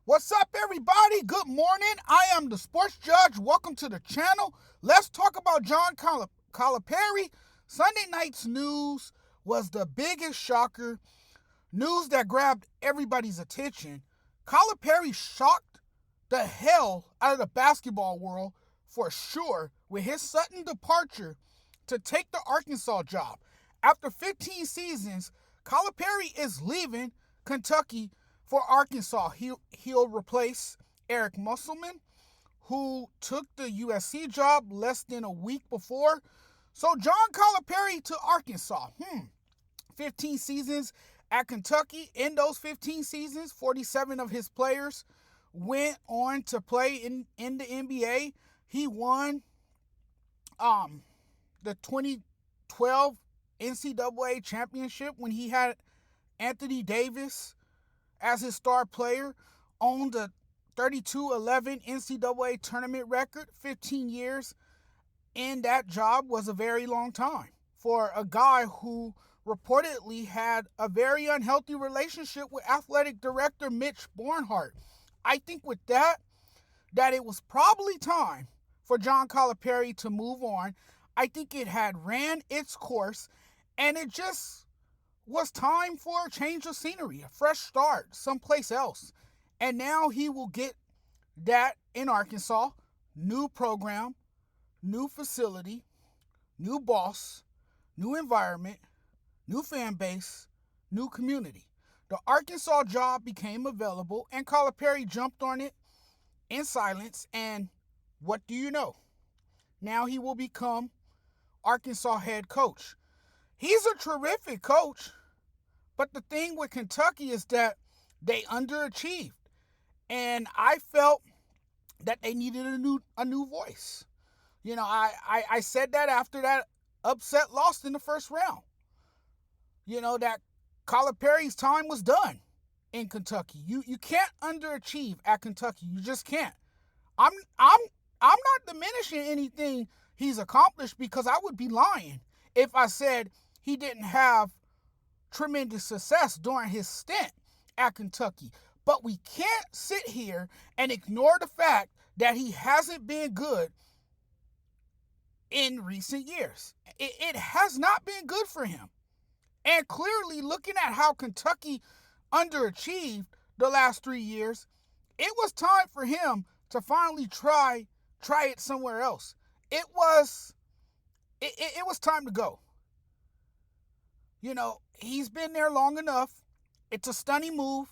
What's up, everybody? Good morning. I am the Sports Judge. Welcome to the channel. Let's talk about John Calipari. Sunday night's news was the biggest shocker, news that grabbed everybody's attention. Calipari shocked the hell out of the basketball world for sure with his sudden departure to take the Arkansas job. After 15 seasons, Calipari is leaving Kentucky for Arkansas. He'll replace Eric Musselman, who took the USC job less than a week before. So John Calipari to Arkansas. 15 seasons at Kentucky. In those 15 seasons, 47 of his players went on to play in the NBA. He won the 2012 NCAA championship when he had Anthony Davis as his star player, owned the 32-11 NCAA tournament record. 15 years in that job was a very long time for a guy who reportedly had a very unhealthy relationship with athletic director Mitch Barnhart. I think with that it was probably time for John Calipari to move on. I think it had ran its course, and it just was time for a change of scenery, a fresh start, someplace else. And now he will get that in Arkansas. New program, new facility, new boss, new environment, new fan base, new community. The Arkansas job became available, and Calipari jumped on it in silence. And what do you know? Now he will become Arkansas head coach. He's a terrific coach, but the thing with Kentucky is that they underachieved, and I felt that they needed a new voice. You know, I said that after that upset loss in the first round. You know, that Calipari's time was done in Kentucky. You can't underachieve at Kentucky. You just can't. I'm not diminishing anything he's accomplished, because I would be lying if I said he didn't have tremendous success during his stint at Kentucky. But we can't sit here and ignore the fact that he hasn't been good in recent years. It has not been good for him. And clearly, looking at how Kentucky underachieved the last 3 years, it was time for him to finally try it somewhere else. It was time to go. You know, he's been there long enough. It's a stunning move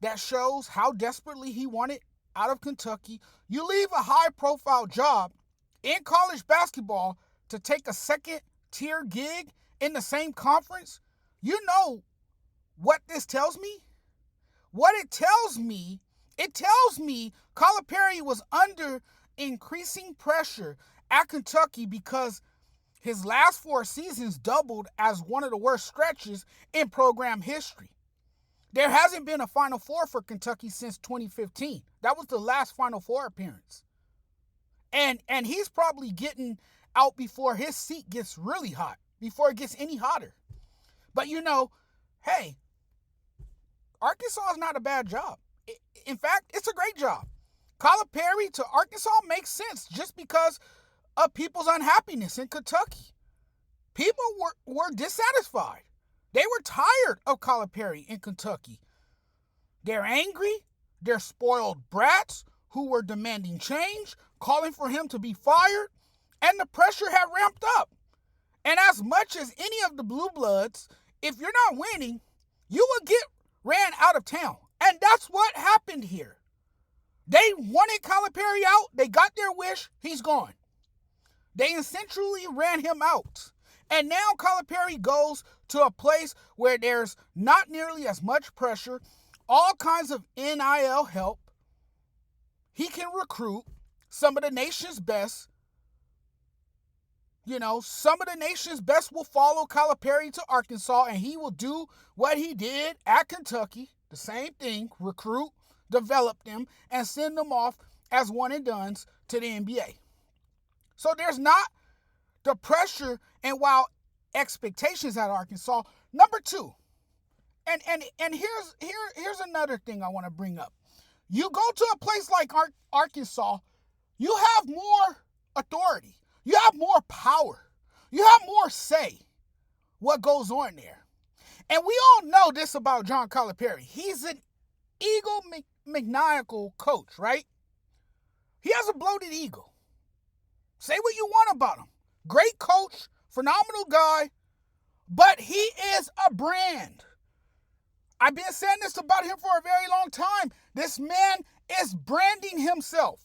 that shows how desperately he wanted out of Kentucky. You leave a high-profile job in college basketball to take a second-tier gig in the same conference. You know what this tells me? What it tells me Calipari was under increasing pressure at Kentucky because his last 4 seasons doubled as one of the worst stretches in program history. There hasn't been a Final Four for Kentucky since 2015. That was the last Final Four appearance. And he's probably getting out before his seat gets really hot, before it gets any hotter. But you know, hey, Arkansas is not a bad job. In fact, it's a great job. Calipari to Arkansas makes sense just because of people's unhappiness in Kentucky. People were dissatisfied. They were tired of Calipari in Kentucky. They're angry. They're spoiled brats who were demanding change, calling for him to be fired, and the pressure had ramped up. And as much as any of the Blue Bloods, if you're not winning, you will get ran out of town. And that's what happened here. They wanted Calipari out. They got their wish. He's gone. They essentially ran him out. And now Calipari goes to a place where there's not nearly as much pressure, all kinds of NIL help. He can recruit some of the nation's best. You know, some of the nation's best will follow Calipari to Arkansas, and he will do what he did at Kentucky. The same thing, recruit, develop them, and send them off as one and dones to the NBA. So there's not the pressure and wild expectations at Arkansas. Number two, and here's another thing I want to bring up. You go to a place like Arkansas, you have more authority. You have more power. You have more say what goes on there. And we all know this about John Calipari. He's an egomaniacal coach, right? He has a bloated ego. Say what you want about him. Great coach, phenomenal guy, but he is a brand. I've been saying this about him for a very long time. This man is branding himself.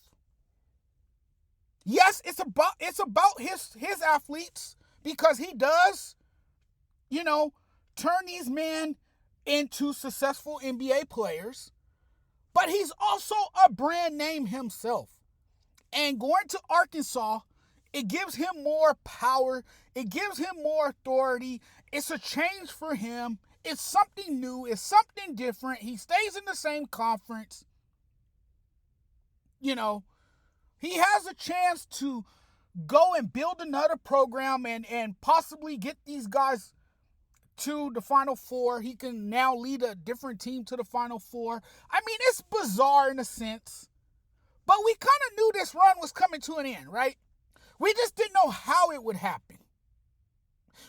Yes, it's about his athletes, because he does, turn these men into successful NBA players, but he's also a brand name himself. And going to Arkansas, it gives him more power. It gives him more authority. It's a change for him. It's something new. It's something different. He stays in the same conference. He has a chance to go and build another program and possibly get these guys to the Final Four. He can now lead a different team to the Final Four. I mean, it's bizarre in a sense. But we kind of knew this run was coming to an end, right? We just didn't know how it would happen.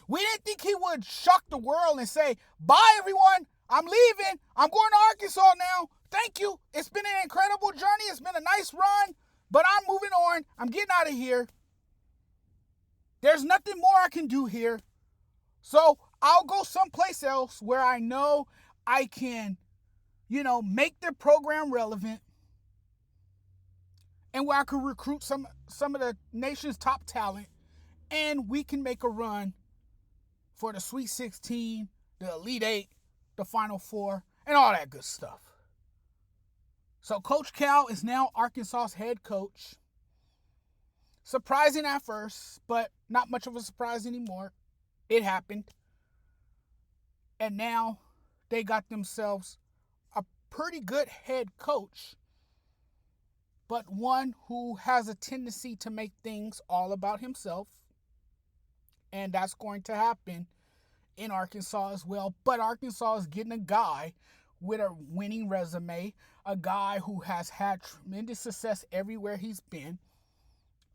We didn't think he would shock the world and say, bye, everyone. I'm leaving. I'm going to Arkansas now. Thank you. It's been an incredible journey. It's been a nice run. But I'm moving on. I'm getting out of here. There's nothing more I can do here. So I'll go someplace else where I know I can, make their program relevant, and where I can recruit some of the nation's top talent, and we can make a run for the Sweet 16, the Elite 8, the Final Four, and all that good stuff. So Coach Cal is now Arkansas's head coach. Surprising at first, but not much of a surprise anymore. It happened. And now they got themselves a pretty good head coach, but one who has a tendency to make things all about himself. And that's going to happen in Arkansas as well. But Arkansas is getting a guy with a winning resume, a guy who has had tremendous success everywhere he's been.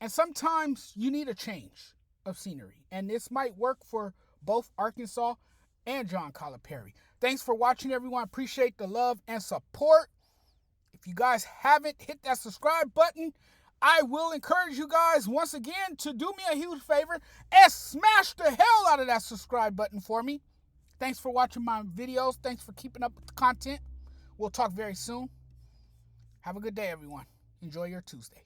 And sometimes you need a change of scenery. And this might work for both Arkansas and John Calipari. Thanks for watching, everyone. Appreciate the love and support. If you guys haven't hit that subscribe button, I will encourage you guys once again to do me a huge favor and smash the hell out of that subscribe button for me. Thanks for watching my videos. Thanks for keeping up with the content. We'll talk very soon. Have a good day, everyone. Enjoy your Tuesday.